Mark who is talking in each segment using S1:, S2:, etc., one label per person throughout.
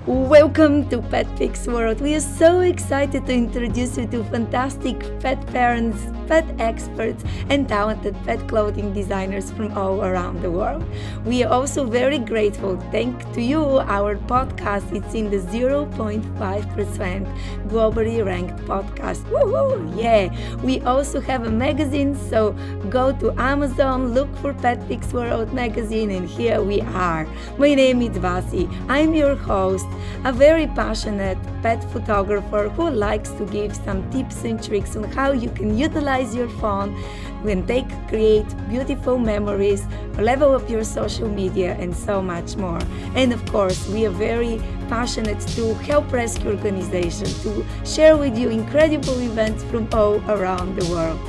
S1: Welcome to PetPix World. We are so excited to introduce you to fantastic pet parents, pet experts, and talented pet clothing designers from all around the world. We are also very grateful. Thanks to you, our podcast is in the 0.5% globally ranked podcast. Woohoo! Yeah! We also have a magazine, so go to Amazon, look for PetPix World magazine, and here we are. My name is Vasi. I'm your host, a very passionate pet photographer who likes to give some tips and tricks on how you can utilize your phone when they create beautiful memories, level up your social media, and so much more. And of course, we are very passionate to help rescue organizations to share with you incredible events from all around the world.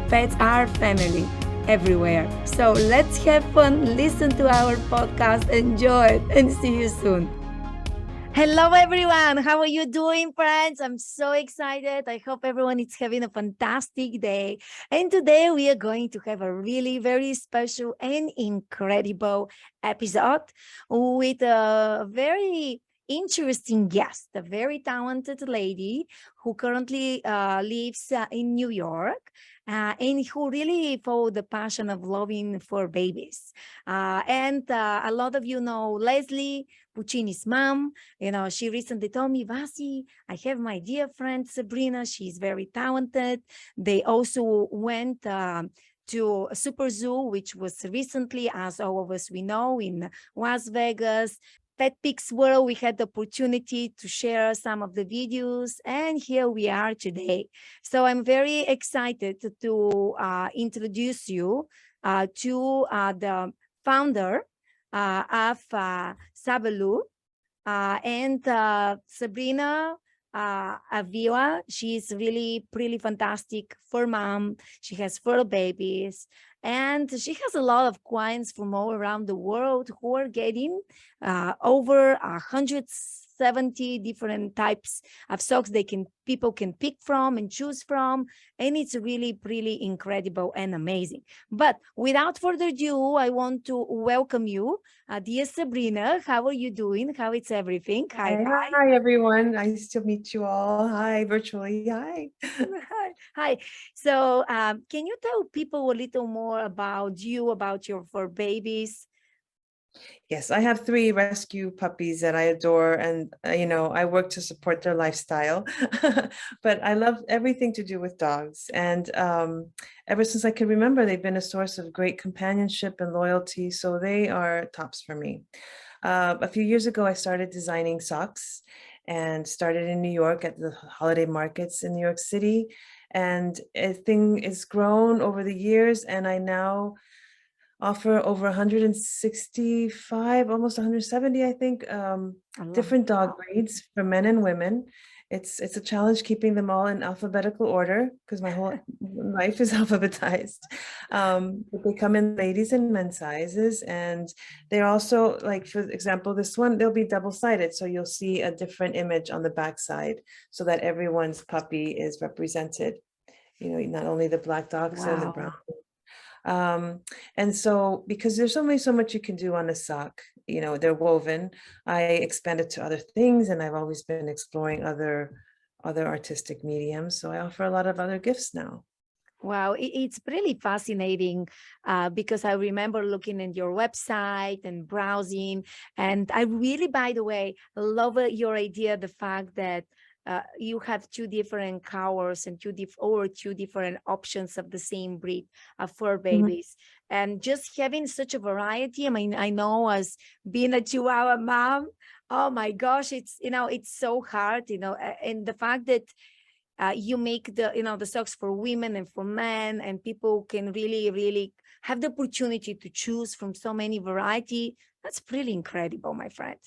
S1: Pets are family everywhere. So let's have fun, listen to our podcast, enjoy it, and see you soon. Hello, everyone. How are you doing, friends? I'm so excited. I hope everyone is having a fantastic day. And today we are going to have a really very special and incredible episode with a very interesting guest, a very talented lady who currently lives in New York. And who really follow the passion of loving for babies. And a lot of you know Leslie, Puccini's mom. You know, she recently told me, Vasi, I have my dear friend Sabrina. She's very talented. They also went to Super Zoo, which was recently, as all of us we know, in Las Vegas. PetPix World, we had the opportunity to share some of the videos, and here we are today. So I'm very excited to introduce you to the founder of Sabyloo, and Sabrina Avila. She's really fantastic for mom. She has fur babies, and she has a lot of clients from all around the world who are getting over 170 different types of socks people can pick from and choose from, and it's really incredible and amazing. But without further ado, I want to welcome you, dear Sabrina. How are you doing? How is everything? Hi.
S2: Hi, everyone. Nice to meet you all. Hi, virtually. Hi.
S1: Hi. So, can you tell people a little more about you, about your fur babies?
S2: Yes, I have three rescue puppies that I adore, and I work to support their lifestyle. But I love everything to do with dogs, and ever since I can remember, they've been a source of great companionship and loyalty. So they are tops for me. A few years ago, I started designing socks and started in New York at the holiday markets in New York City. And a thing is grown over the years, and I now offer over 165, almost 170, I think, different dog breeds for men and women. It's a challenge keeping them all in alphabetical order because my whole life is alphabetized. But they come in ladies and men's sizes, and they're also, like, for example, this one, they'll be double-sided, so you'll see a different image on the back side so that everyone's puppy is represented. Not only the black dachshund, the brown. And so because there's only so much you can do on a sock, they're woven, I expanded to other things, and I've always been exploring other artistic mediums. So I offer a lot of other gifts now.
S1: Wow, it's really fascinating because I remember looking at your website and browsing, and I really, by the way, love your idea, the fact that you have two different colors and two different options of the same breed of fur babies. And just having such a variety, I mean, I know as being a Chihuahua mom, oh my gosh, it's so hard, and the fact that you make the socks for women and for men, and people can really have the opportunity to choose from so many variety. That's really incredible, my friend.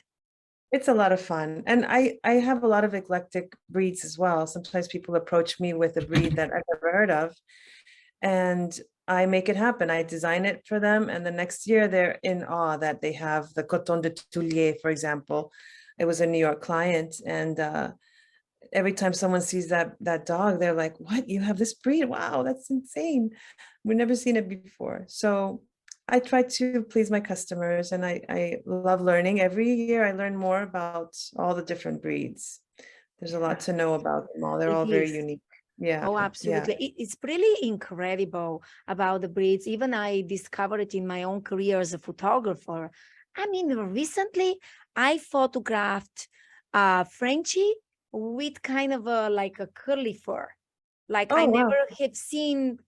S2: It's a lot of fun. And I have a lot of eclectic breeds as well. Sometimes people approach me with a breed that I've never heard of, and I make it happen. I design it for them, and the next year they're in awe that they have the Coton de Toulier, for example. It was a New York client, and every time someone sees that dog, they're like, "What? You have this breed? Wow, that's insane. We've never seen it before." So I try to please my customers, and I love learning. Every year I learn more about all the different breeds. There's a lot to know about them all. They're
S1: It
S2: all very
S1: is.
S2: unique. Yeah,
S1: Oh,
S2: yeah.
S1: absolutely. It's really incredible about the breeds. Even I discovered it in my own career as a photographer. I mean, recently I photographed Frenchie with kind of a like a curly fur. Like I
S2: Oh,
S1: never
S2: wow.
S1: have seen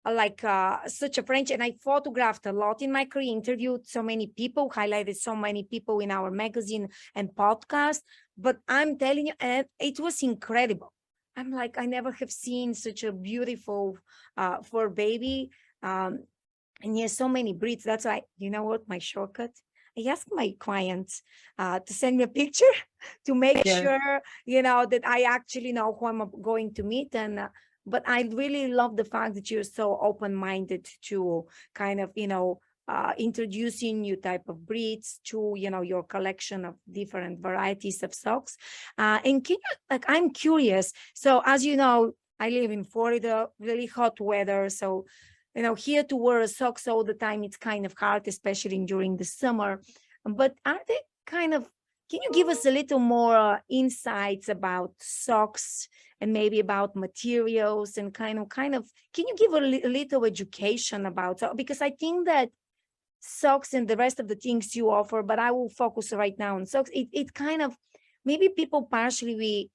S1: like such a French, and I photographed a lot in my career, interviewed so many people, highlighted so many people in our magazine and podcast. But I'm telling you, and it was incredible. I'm like, I never have seen such a beautiful fur baby. And yes, so many breeds. That's why, you know what, my shortcut? I ask my clients to send me a picture to make
S2: Yes.
S1: sure, you know, that I actually know who I'm going to meet. And but I really love the fact that you're so open-minded to kind of, you know, introducing new type of breeds to, you know, your collection of different varieties of socks. And can you, like, I'm curious. So as you know, I live in Florida, really hot weather. So, you know, here to wear socks all the time, it's kind of hard, especially during the summer. But are they kind of, can you give us a little more insights about socks and maybe about materials and kind of, can you give a little education about, because I think that socks and the rest of the things you offer, but I will focus right now on socks. It kind of, maybe people partially we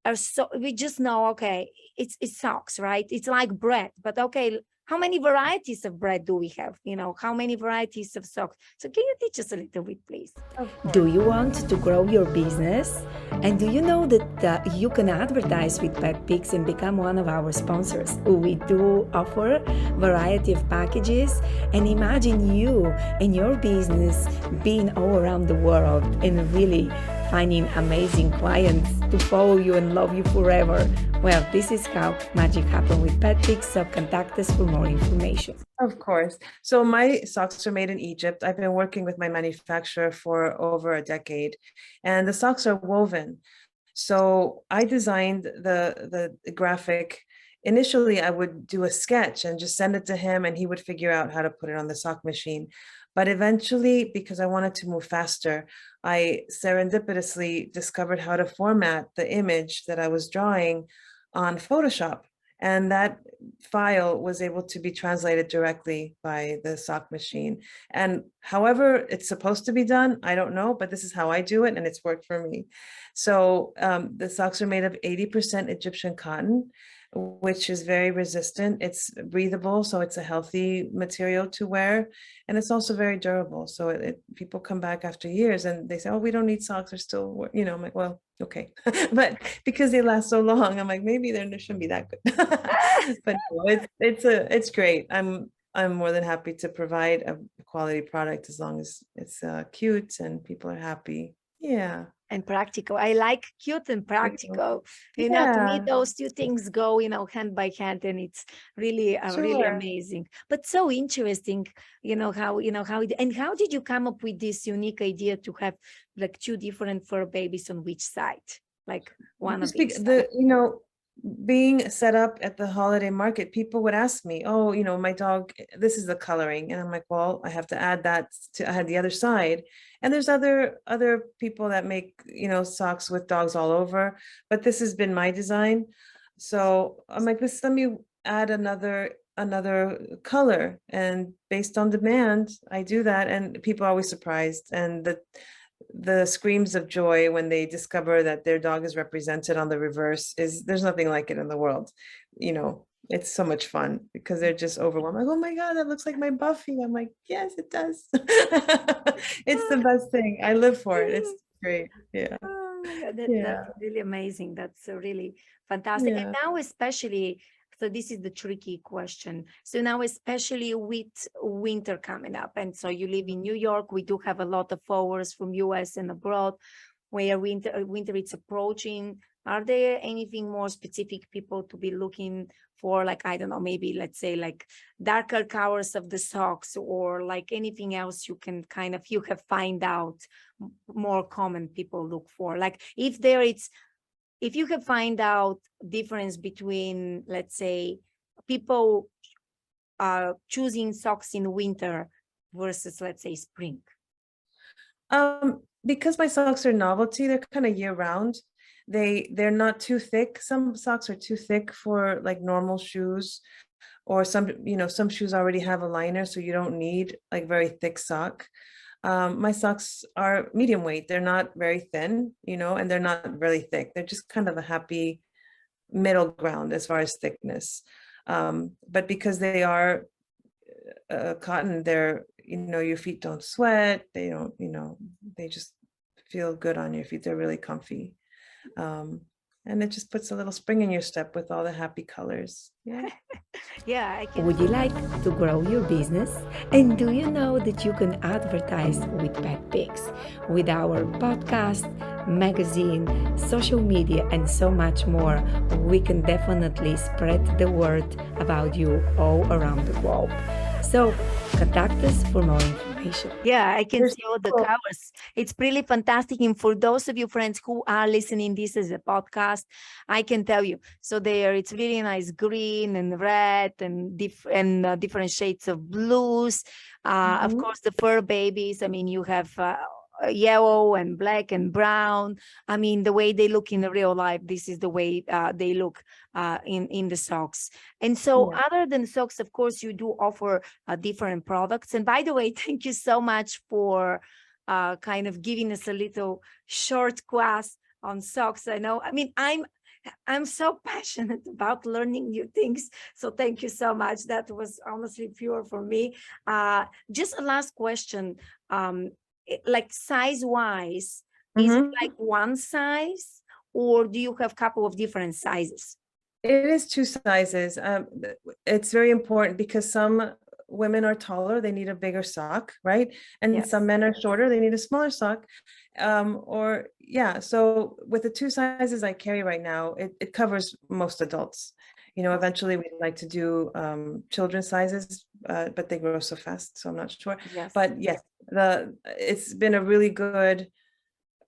S1: are so, we just know, okay, it's socks, right? It's like bread, but okay, how many varieties of bread do we have? You know, how many varieties of socks? So can you teach us a little bit, please?
S2: Of
S1: Do
S2: course.
S1: you want to grow your business? And do you know that you can advertise with PetPix and become one of our sponsors? We do offer variety of packages, and imagine you and your business being all around the world and really finding amazing clients to follow you and love you forever. Well, this is how magic happens with PetPix, so contact us for more information.
S2: Of course. So my socks are made in Egypt. I've been working with my manufacturer for over a decade, and the socks are woven. So I designed the graphic. Initially, I would do a sketch and just send it to him, and he would figure out how to put it on the sock machine. But eventually, because I wanted to move faster, I serendipitously discovered how to format the image that I was drawing on Photoshop. And that file was able to be translated directly by the sock machine. And however it's supposed to be done, I don't know, but this is how I do it, and it's worked for me. So the socks are made of 80% Egyptian cotton, which is very resistant. It's breathable, so it's a healthy material to wear, and it's also very durable. So people come back after years and they say, "Oh, we don't need socks. They're still, you know." I'm like, "Well, okay," but because they last so long, I'm like, maybe they shouldn't be that good. But no, it's great. I'm more than happy to provide a quality product as long as it's cute and people are happy. Yeah.
S1: And practical. I like cute and practical. You know, to me,
S2: Yeah,
S1: those two things go, you know, hand by hand, and it's really, really
S2: sure.
S1: amazing. But so interesting, you know, how it, and how did you come up with this unique idea to have like two different fur babies on which side, like one of
S2: Just
S1: each side?
S2: being set up at the holiday market, people would ask me, "Oh, my dog, this is the coloring," and I'm like, "Well, I have to add that to add the other side." And there's other people that make socks with dogs all over, but this has been my design, so I'm like, let me add another color, and based on demand, I do that, and people are always surprised, and the screams of joy when they discover that their dog is represented on the reverse there's nothing like it in the world. It's so much fun because they're just overwhelmed, like, "Oh my God, that looks like my Buffy." I'm like, "Yes, it does." It's the best thing. I live for it. It's great. Yeah.
S1: Oh my God, that's
S2: Yeah.
S1: really amazing. That's really fantastic. And
S2: Yeah.
S1: now, especially, so this is the tricky question. So now, especially with winter coming up, and so you live in New York, we do have a lot of followers from US and abroad where winter is approaching. Are there anything more specific people to be looking for? Like, I don't know, maybe let's say like darker colors of the socks, or like anything else you can kind of, you have find out more common people look for, like if you can find out difference between, let's say, people choosing socks in winter versus, let's say, spring?
S2: Because my socks are novelty, they're kind of year round. They're not too thick. Some socks are too thick for like normal shoes, or some shoes already have a liner, so you don't need like very thick sock. My socks are medium weight. They're not very thin, and they're not really thick. They're just kind of a happy middle ground as far as thickness. But because they are cotton, your feet don't sweat. They don't, they just feel good on your feet. They're really comfy. And it just puts a little spring in your step with all the happy colors. Yeah.
S1: Yeah, I can. Would you like to grow your business? And do you know that you can advertise with PetPix, with our podcast, magazine, social media, and so much more? We can definitely spread the word about you all around the globe. So contact us for more information. Yeah, I can see all the colors. It's really fantastic. And for those of you friends who are listening this as a podcast, I can tell you. So it's really nice green and red and different shades of blues. Of course, the fur babies. I mean, you have yellow and black and brown. I mean, the way they look in the real life, this is the way they look in the socks. And so other than socks, of course, you do offer different products. And by the way, thank you so much for kind of giving us a little short class on socks. I know, I mean, I'm so passionate about learning new things. So thank you so much. That was honestly pure for me. Just a last question. Like size wise, is it like one size, or do you have a couple of different sizes?
S2: It is two sizes. It's very important because some women are taller, they need a bigger sock, right? And some men are shorter, they need a smaller sock. So with the two sizes I carry right now, it covers most adults. Eventually we'd like to do children's sizes, but they grow so fast, so I'm not sure. But yes, it's been a really good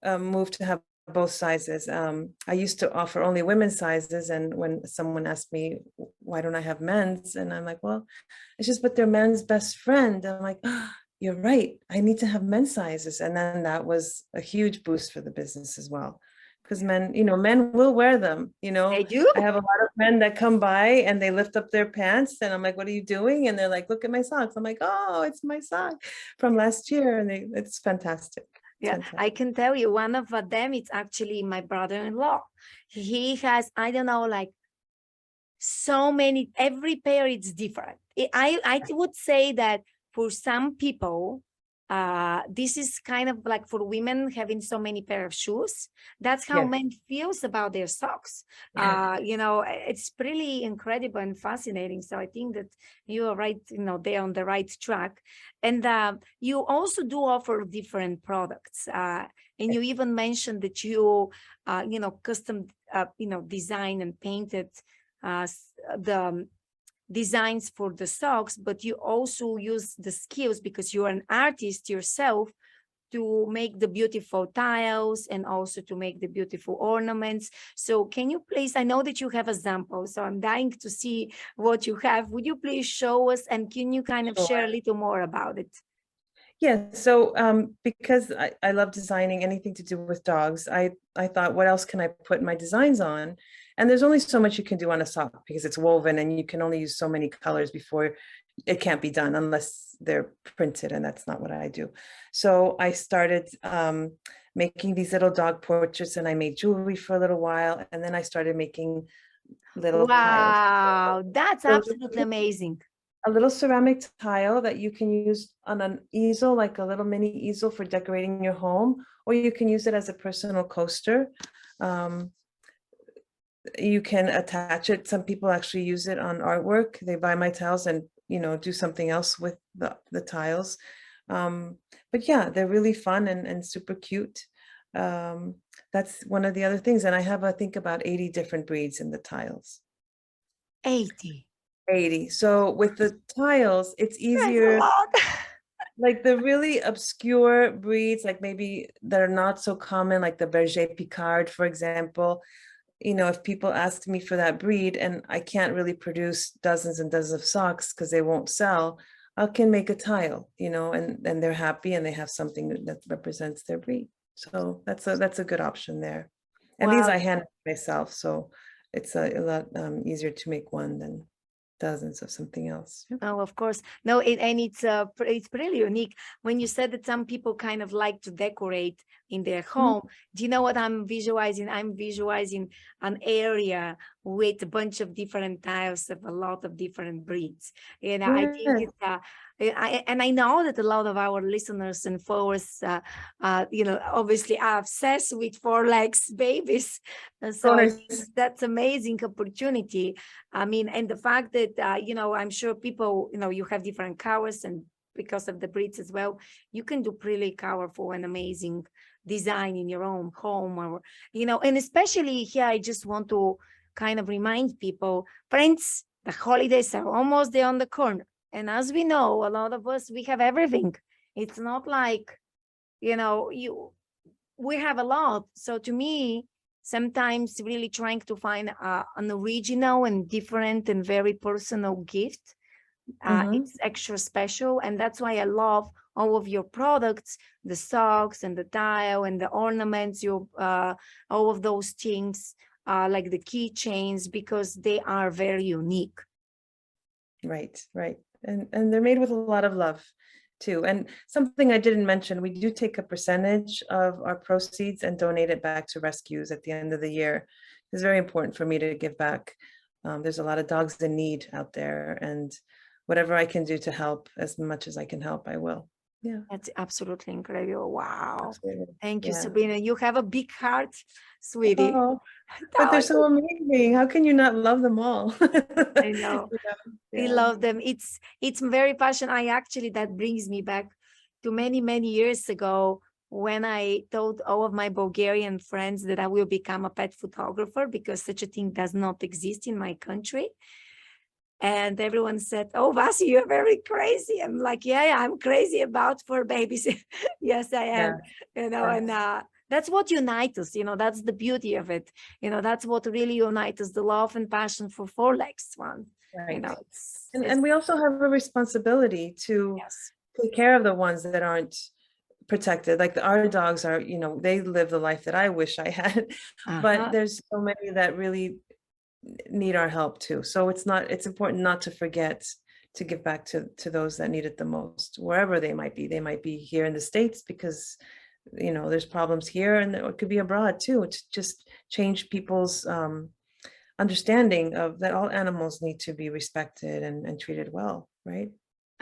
S2: move to have both sizes. I used to offer only women's sizes, and when someone asked me, why don't I have men's? And I'm like, well, it's just, but they're men's best friend. I'm like, oh, you're right, I need to have men's sizes. And then that was a huge boost for the business as well. Because men will wear them,
S1: They do?
S2: I have a lot of men that come by and they lift up their pants and I'm like, what are you doing? And they're like, look at my socks. I'm like, oh, it's my sock from last year. And it's fantastic.
S1: Yeah, I can tell you one of them, it's actually my brother-in-law. He has, I don't know, like so many, every pair is different. I would say that for some people, this is kind of like for women having so many pair of shoes. That's how men feels about their socks. It's really incredible and fascinating. So I think that you are right, they're on the right track. And you also do offer different products. And you even mentioned that you, custom, design and painted the designs for the socks, but you also use the skills because you're an artist yourself to make the beautiful tiles and also to make the beautiful ornaments. So can you please, I know that you have a sample, so I'm dying to see what you have. Would you please show us, and can you kind of share a little more about it?
S2: Yeah, so because I love designing anything to do with dogs, I thought, what else can I put my designs on? And there's only so much you can do on a sock because it's woven and you can only use so many colors before it can't be done unless they're printed, and that's not what I do. So I started making these little dog portraits, and I made jewelry for a little while, and then I started making little tiles.
S1: Wow, that's absolutely amazing.
S2: A little ceramic tile that you can use on an easel, like a little mini easel for decorating your home, or you can use it as a personal coaster. You can attach it. Some people actually use it on artwork. They buy my tiles and do something else with the tiles. But yeah, they're really fun and super cute. That's one of the other things. And I have, I think, about 80 different breeds in the tiles.
S1: 80.
S2: So with the tiles, it's easier. Like the really obscure breeds, like maybe that are not so common, like the Berger Picard, for example. If people ask me for that breed and I can't really produce dozens and dozens of socks because they won't sell, I can make a tile, and they're happy and they have something that represents their breed. So that's a good option there. And these
S1: Wow.
S2: I hand myself, so it's a lot easier to make one than dozens of something else. Yeah.
S1: Oh, of course. No, and it's really unique. When you said that some people kind of like to decorate in their home, do you know what I'm visualizing? I'm visualizing an area with a bunch of different tiles of a lot of different breeds. I think
S2: Yes.
S1: and I know that a lot of our listeners and followers, obviously are obsessed with four legs babies. And
S2: Of
S1: so I think
S2: course.
S1: that's amazing opportunity. I mean, and the fact that, I'm sure people, you have different colors, and because of the breeds as well, you can do really colorful and amazing design in your own home, or, and especially here, I just want to kind of remind people, friends, the holidays are almost there on the corner. And as we know, a lot of us, we have everything. It's not like, we have a lot. So to me, sometimes really trying to find an original and different and very personal gift, it's extra special. And that's why I love all of your products, the socks and the tile and the ornaments, all of those things, like the keychains, because they are very unique.
S2: Right. And they're made with a lot of love too. And something I didn't mention, we do take a percentage of our proceeds and donate it back to rescues at the end of the year. It's very important for me to give back. There's a lot of dogs in need out there, and whatever I can do to help, as much as I can help, I will. Yeah,
S1: That's absolutely incredible. Wow.
S2: absolutely.
S1: Thank you,
S2: Yeah.
S1: Sabrina. You have a big heart, sweetie.
S2: Oh, but they're so amazing. How can you not love them all?
S1: I know. I
S2: Yeah.
S1: love them. It's very passionate. That brings me back to many, many years ago, when I told all of my Bulgarian friends that I will become a pet photographer, because such a thing does not exist in my country. And everyone said, "Oh, Vasi, you're very crazy." I'm like, yeah, I'm crazy about fur babies. Yes, I am.
S2: Yeah.
S1: And that's what unites us. That's the beauty of it. That's what really unites us: the love and passion for four legs one.
S2: Right.
S1: It's
S2: And we also have a responsibility to
S1: yes.
S2: take care of the ones that aren't protected. Like our dogs are, they live the life that I wish I had, but
S1: Uh-huh.
S2: there's so many that really need our help too. So it's important not to forget to give back to those that need it the most, wherever they might be. They might be here in the States because, there's problems here, and it could be abroad too. To just change people's understanding of that all animals need to be respected and treated well, right?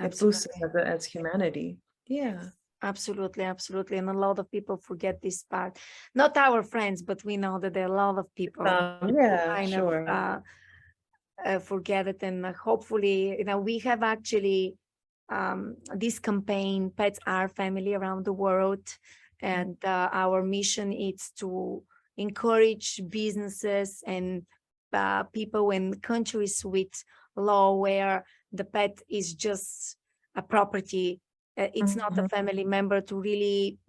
S2: It boosts us
S1: Absolutely.
S2: as humanity. Yeah.
S1: Absolutely, absolutely. And a lot of people forget this part. Not our friends, but we know that there are a lot of people who
S2: Yeah,
S1: kind of
S2: sure.
S1: forget it. And hopefully, we have actually this campaign, Pets Are Family, around the world. And our mission is to encourage businesses and people in countries with law where the pet is just a property, it's not a
S2: Mhm.
S1: family member, to really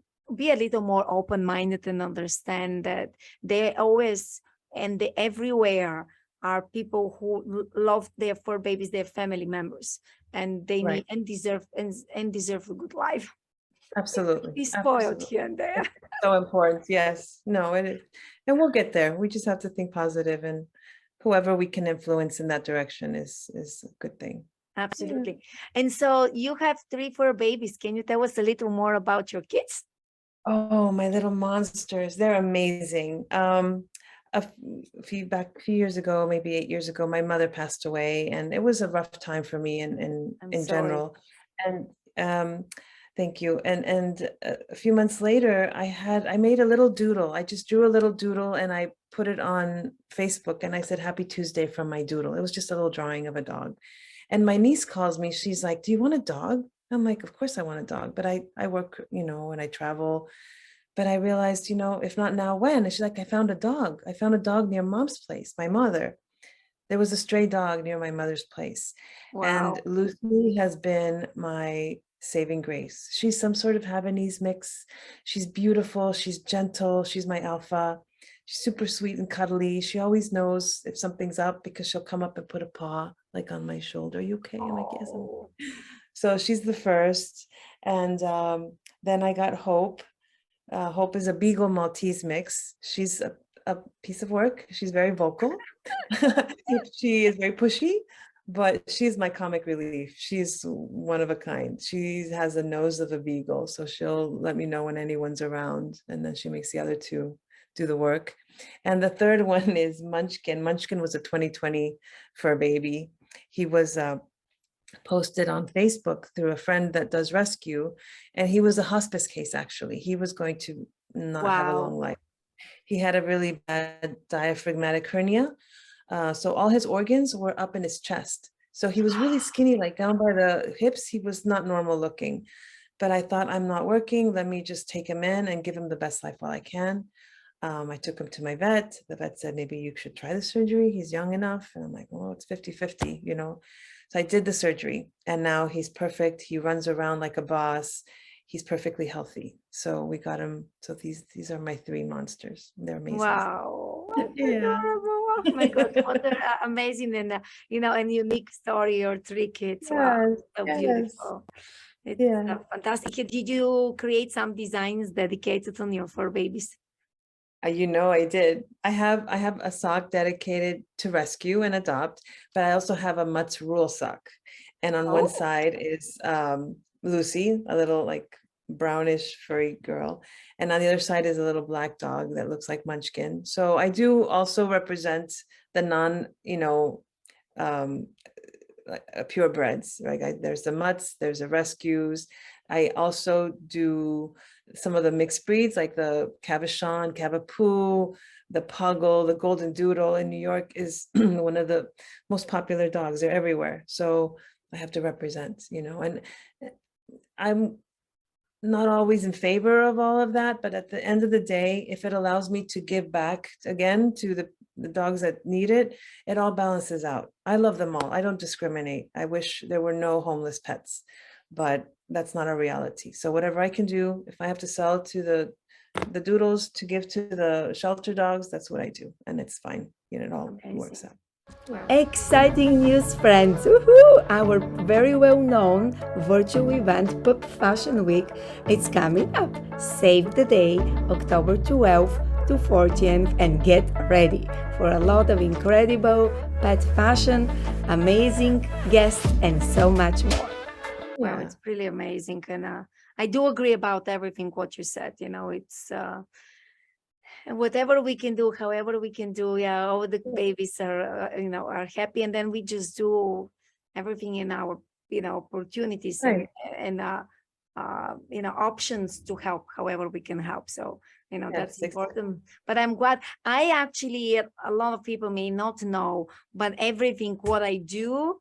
S1: be a little more open-minded and understand that they always and they everywhere are people who love their fur babies, their family members, and they
S2: Right.
S1: need and deserve a good life.
S2: Absolutely.
S1: Be spoiled
S2: Absolutely.
S1: here and there.
S2: It's so important. Yes. No, it is. And we'll get there. We just have to think positive, and whoever we can influence in that direction is a good thing. Yeah.
S1: Absolutely. And so you have three fur babies. Can you tell us a little more about your kids?
S2: Oh, my little monsters. They're amazing. A few years ago, maybe 8 years ago, my mother passed away, and it was a rough time for me in
S1: I'm
S2: in
S1: sorry.
S2: general. And thank you. And a few months later, I made a little doodle. I just drew a little doodle and I put it on Facebook, and I said "Happy Tuesday" from my doodle. It was just a little drawing of a dog. And my niece calls me. She's like, "Do you want a dog?" I'm like, "Of course I want a dog, but I work, and I travel." But I realized, if not now, when? And she's like, "I found a dog. I found a dog near mom's place, my mother." There was a stray dog near my mother's place. And
S1: Wow.
S2: Lucy has been my saving grace. She's some sort of Havanese mix. She's beautiful. She's gentle. She's my alpha. She's super sweet and cuddly. She always knows if something's up because she'll come up and put a paw like on my shoulder. "Are you okay?" I'm like, "Yes, I'm
S1: Oh,
S2: okay." So she's the first. And then I got Hope. Hope is a Beagle Maltese mix. She's a piece of work. She's very vocal. She is very pushy, but she's my comic relief. She's one of a kind. She has a nose of a beagle, so she'll let me know when anyone's around, and then she makes the other two do the work. And the third one is Munchkin. Munchkin was a 2020 fur baby. He was posted on Facebook through a friend that does rescue, and he was a hospice case. Actually, he was going to not have a long
S1: Wow.
S2: life. He had a really bad diaphragmatic hernia, so all his organs were up in his chest. So he was really skinny, like down by the hips. He was not normal looking. But I thought, I'm not working. Let me just take him in and give him the best life while I can. I took him to my vet. The vet said, maybe you should try the surgery. He's young enough. And I'm like, well, it's 50-50, you know. So I did the surgery, and now he's perfect. He runs around like a boss. He's perfectly healthy. So we got him. So these are my three monsters. They're amazing.
S1: Wow, that's
S2: Yeah.
S1: adorable. Oh my God, what an amazing and and unique story. Your three kids. Wow,
S2: Yes.
S1: so
S2: Yes.
S1: beautiful. It's
S2: Yeah.
S1: fantastic. Did you create some designs dedicated on your fur babies?
S2: You know, I did. I have a sock dedicated to rescue and adopt, but I also have a Mutt's Rule sock. And on one
S1: Oh,
S2: side is Lucy, a little like brownish furry girl. And on the other side is a little black dog that looks like Munchkin. So I do also represent the non, um, purebreds, right? There's the mutts, there's the rescues. I also do some of the mixed breeds, like the Cavachon, Cavapoo, the Puggle, the Golden Doodle in New York is one of the most popular dogs. They're everywhere. So I have to represent, and I'm not always in favor of all of that, but at the end of the day, if it allows me to give back again to the dogs that need it, it all balances out. I love them all. I don't discriminate. I wish there were no homeless pets, but that's not a reality. So whatever I can do, if I have to sell to the doodles to give to the shelter dogs, that's what I do. And it's fine. It all works
S1: amazing.
S2: out. Yeah.
S1: Exciting news, friends! Woohoo! Our very well-known virtual event, Pup Fashion Week, it's coming up. Save the day, October 12th to 14th, and get ready for a lot of incredible pet fashion, amazing guests, and so much more. Wow,
S2: Yeah.
S1: it's really amazing. And I do agree about everything what you said. It's whatever we can do, however we can do, all the babies are are happy, and then we just do everything in our opportunities
S2: Right.
S1: and options to help however we can help. So that's
S2: Yes, exactly.
S1: important. But I'm glad. I actually, a lot of people may not know, but everything what I do,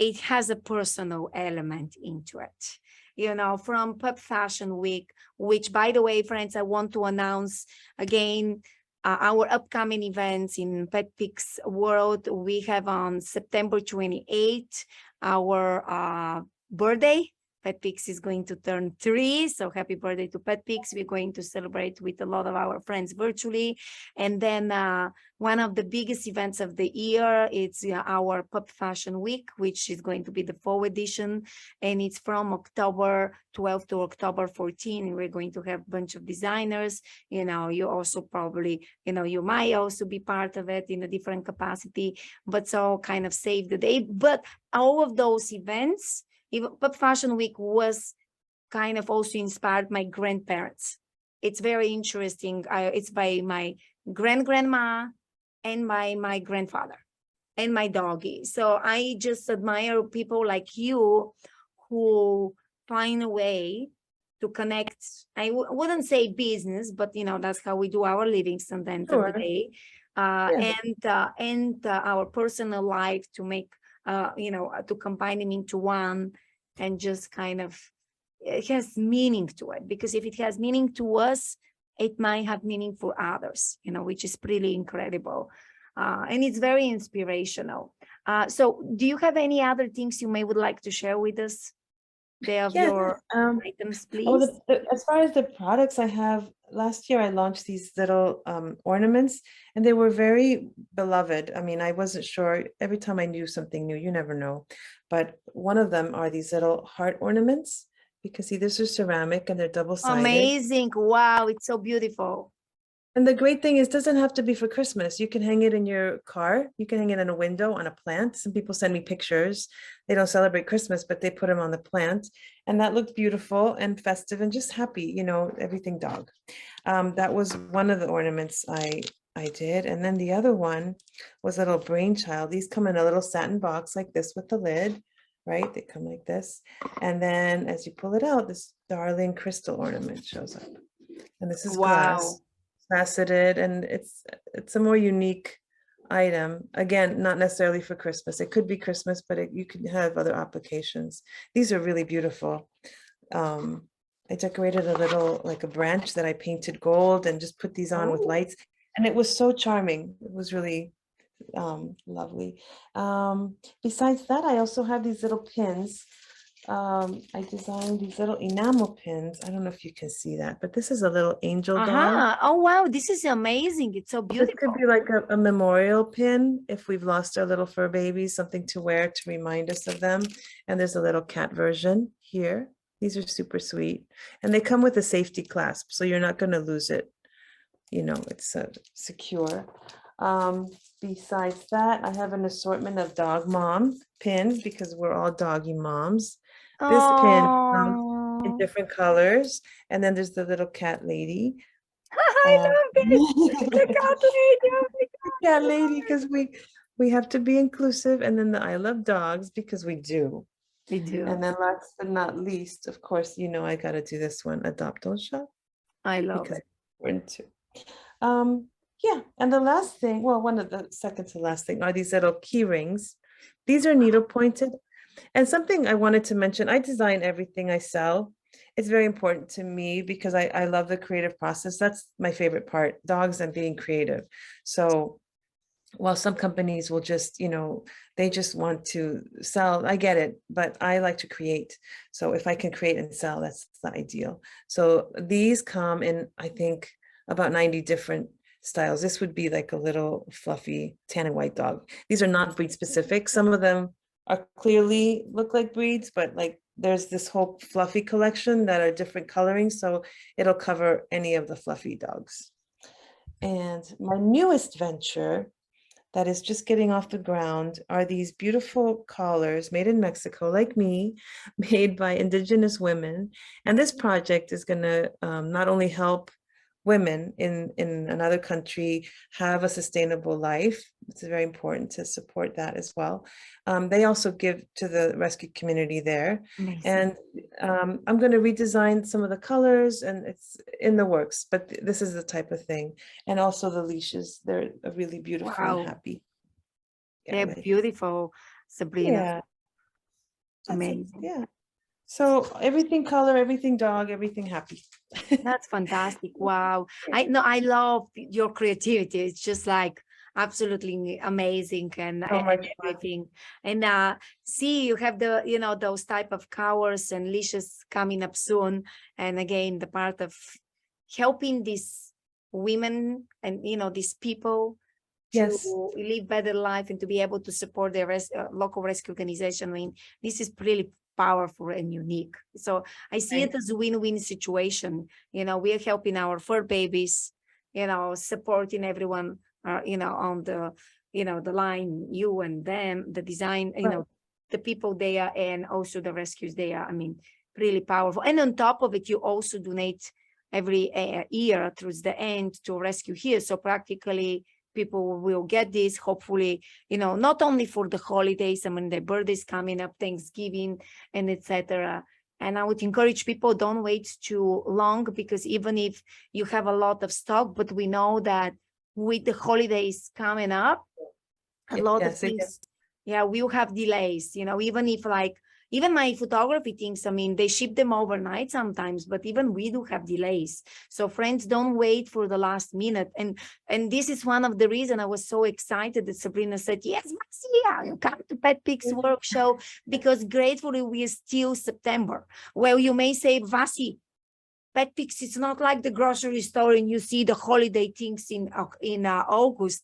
S1: it has a personal element into it. From Pup Fashion Week, which, by the way, friends, I want to announce again our upcoming events in PetPix World. We have on September 28th our birthday. PetPix is going to turn 3, so happy birthday to PetPix. We're going to celebrate with a lot of our friends virtually. And then one of the biggest events of the year, it's our Pup Fashion Week, which is going to be the fall edition, and it's from October 12th to October 14th. And we're going to have a bunch of designers. You also probably, you might also be part of it in a different capacity, but so kind of save the day. But all of those events, even Pup Fashion Week was kind of also inspired my grandparents. It's very interesting. It's by my grandma and by my grandfather and my doggy. So I just admire people like you who find a way to connect. I wouldn't say business, but that's how we do our livings at the end of the
S2: Sure.
S1: day,
S2: Yeah.
S1: and our personal life to make to combine them into one, and just kind of, it has meaning to it, because if it has meaning to us, it might have meaning for others, which is pretty incredible. And it's very inspirational. So do you have any other things you may would like to share with us? They have
S2: Yes.
S1: your items,
S2: Oh,
S1: please.
S2: as far as the products I have, last year I launched these little ornaments, and they were very beloved. I mean, I wasn't sure. Every time I knew something new, you never know. But one of them are these little heart ornaments, because see, this is ceramic and they're double-sided.
S1: Amazing. Wow, it's so beautiful.
S2: And the great thing is, it doesn't have to be for Christmas. You can hang it in your car. You can hang it in a window on a plant. Some people send me pictures. They don't celebrate Christmas, but they put them on the plant. And that looked beautiful and festive and just happy, you know, everything dog. That was one of the ornaments I did. And then the other one was a little brainchild. These come in a little satin box like this with the lid, right? They come like this. And then as you pull it out, this darling crystal ornament shows up. And this is glass. Faceted, and it's a more unique item. Again, not necessarily for Christmas. It could be Christmas, but you could have other applications. These are really beautiful. I decorated a little, like a branch that I painted gold and just put these on with lights, and it was so charming. It was really lovely. Besides that, I also have these little pins. I designed these little enamel pins. I don't know if you can see that, but this is a little angel doll.
S1: Oh, wow. This is amazing. It's so beautiful.
S2: This could be like a memorial pin if we've lost our little fur babies, something to wear to remind us of them. And there's a little cat version here. These are super sweet. And they come with a safety clasp, so you're not going to lose it. You know, it's secure. Besides that, I have an assortment of dog mom pins because we're all doggy moms. This pin comes in different colors, and then there's the little cat lady.
S1: I love it. The cat lady. Oh my God.
S2: Cat lady, because we have to be inclusive, and then the I love dogs because we do.
S1: We do.
S2: And then last but not least, of course, you know I got to do this one, adopt, don't shop.
S1: I love it.
S2: We're into. Yeah, and the last thing, well, one of the second to last thing are these little key rings. These are needle pointed. And something I wanted to mention, I design everything I sell. It's very important to me because I love the creative process. That's my favorite part, dogs and being creative. So while some companies will just, you know, they just want to sell, I get it, but I like to create. So if I can create and sell, that's the ideal. So these come in, I think, about 90 different styles. This would be like a little fluffy tan and white dog. These are not breed specific. Some of them are clearly look like breeds, but like there's this whole fluffy collection that are different colorings, so it'll cover any of the fluffy dogs. And my newest venture that is just getting off the ground are these beautiful collars made in Mexico, like me, made by indigenous women. And this project is going to not only help women in another country have a sustainable life. It's very important to support that as well. They also give to the rescue community there. Amazing. And I'm going to redesign some of the colors, and it's in the works, but this is the type of thing. And also the leashes, they're really beautiful and happy.
S1: They're beautiful, Sabrina.
S2: Yeah.
S1: Amazing.
S2: Yeah. So everything color, everything dog, everything happy.
S1: That's fantastic. Wow. I love your creativity. It's just like absolutely amazing and everything. And see, you have the, you know, those type of collars and leashes coming up soon. And again, the part of helping these women and, you know, these people to live better life and to be able to support their local rescue organization. I mean, this is really powerful and unique. So I see it as a win-win situation. You know, we are helping our fur babies, you know, supporting everyone, you know, on the, you know, the line, you and them, the design, you know, the people there, and also the rescues there. I mean, really powerful. And on top of it, you also donate every year towards the end to rescue here. So practically people will get this, hopefully, you know, not only for the holidays, I mean, their birthdays coming up, Thanksgiving, and etc. And I would encourage people, don't wait too long, because even if you have a lot of stock, but we know that with the holidays coming up, a lot of things, we'll have delays, you know, even if like even my photography things, I mean, they ship them overnight sometimes, but even we do have delays. So friends, don't wait for the last minute. And this is one of the reasons I was so excited that Sabrina said, yes, Marcia, you come to PetPix World show, because gratefully we are still September. Well, you may say, Vasi, PetPix is not like the grocery store and you see the holiday things in August.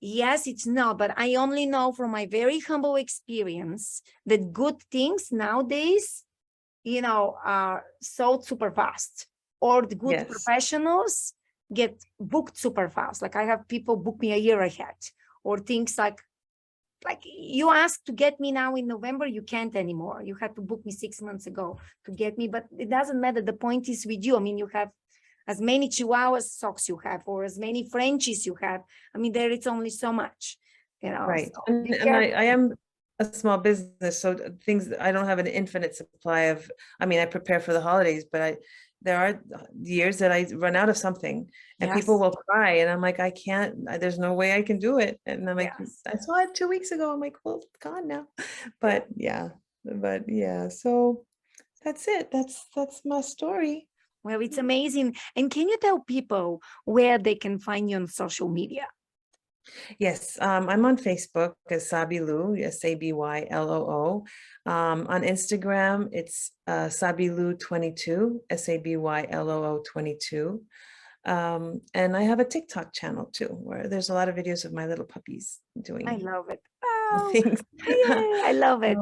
S1: Yes, it's not, but I only know from my very humble experience that good things nowadays, are sold super fast, or the good professionals get booked super fast. Like I have people book me a year ahead, or things like you asked to get me now in November, you can't anymore. You had to book me 6 months ago to get me, but it doesn't matter. The point is with you. I mean, you have as many Chihuahua socks you have, or as many Frenchies you have. I mean, there it's only so much,
S2: Right.
S1: So
S2: And I am a small business, so things, I don't have an infinite supply of, I mean, I prepare for the holidays, but there are years that I run out of something and people will cry and I'm like, I can't, there's no way I can do it. And I'm like, I saw it 2 weeks ago. I'm like, well, it's gone now. But so that's it. That's my story.
S1: Well, it's amazing. And can you tell people where they can find you on social media?
S2: Yes, I'm on Facebook as Sabyloo, Sabyloo. On Instagram, it's Sabyloo 22, Sabyloo 22. And I have a TikTok channel too, where there's a lot of videos of my little puppies doing.
S1: I love it.
S2: Things.
S1: I love it.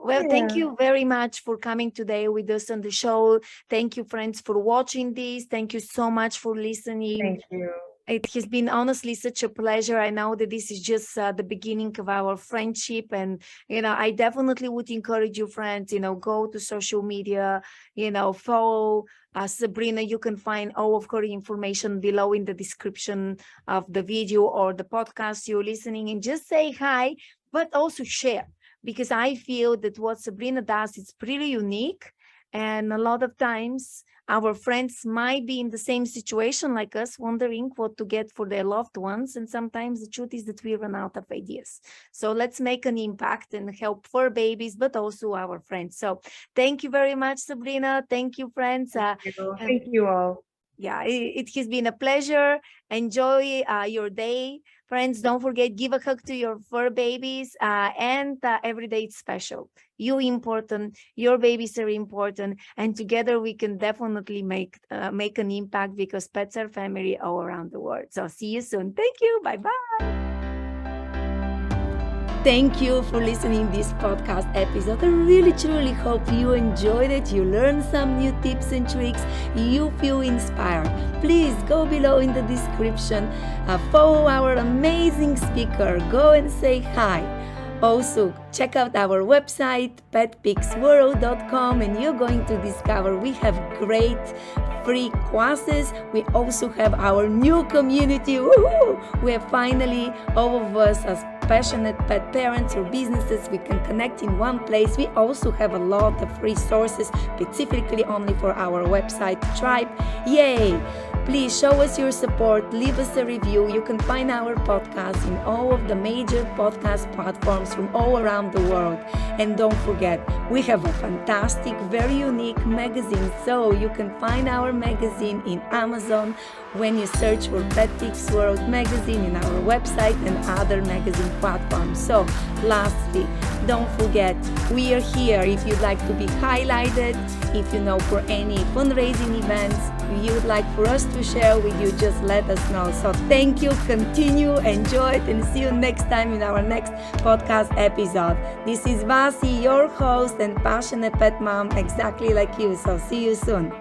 S1: Well, thank you very much for coming today with us on the show. Thank you, friends, for watching this. Thank you so much for listening.
S2: Thank you.
S1: It has been honestly such a pleasure. I know that this is just the beginning of our friendship. And, I definitely would encourage you, friends, go to social media, follow Sabrina. You can find all of her information below in the description of the video or the podcast you're listening, and just say hi, but also share, because I feel that what Sabrina does is pretty unique. And a lot of times our friends might be in the same situation like us, wondering what to get for their loved ones. And sometimes the truth is that we run out of ideas. So let's make an impact and help fur babies, but also our friends. So thank you very much, Sabrina. Thank you, friends.
S2: Thank you all.
S1: Yeah, it has been a pleasure. Enjoy your day. Friends, don't forget, give a hug to your fur babies, and every day it's special. You're important, your babies are important, and together we can definitely make an impact, because pets are family all around the world. So see you soon. Thank you. Bye-bye. Thank you for listening to this podcast episode. I really, truly hope you enjoyed it. You learned some new tips and tricks. You feel inspired. Please go below in the description. Follow our amazing speaker. Go and say hi. Also, check out our website, petpixworld.com, and you're going to discover we have great free classes. We also have our new community. Woohoo! We have finally, all of us as passionate pet parents or businesses, we can connect in one place. We also have a lot of resources specifically only for our website tribe. Yay! Please show us your support, leave us a review. You can find our podcast in all of the major podcast platforms from all around the world. And don't forget, we have a fantastic, very unique magazine. So you can find our magazine in Amazon when you search for PetPix World magazine, in our website and other magazine platforms. So lastly, don't forget, we are here if you'd like to be highlighted. If you know for any fundraising events you would like for us to share with you, just let us know. So thank you, continue, enjoy it, and see you next time in our next podcast episode. This is Vasi, your host and passionate pet mom, exactly like you. So see you soon.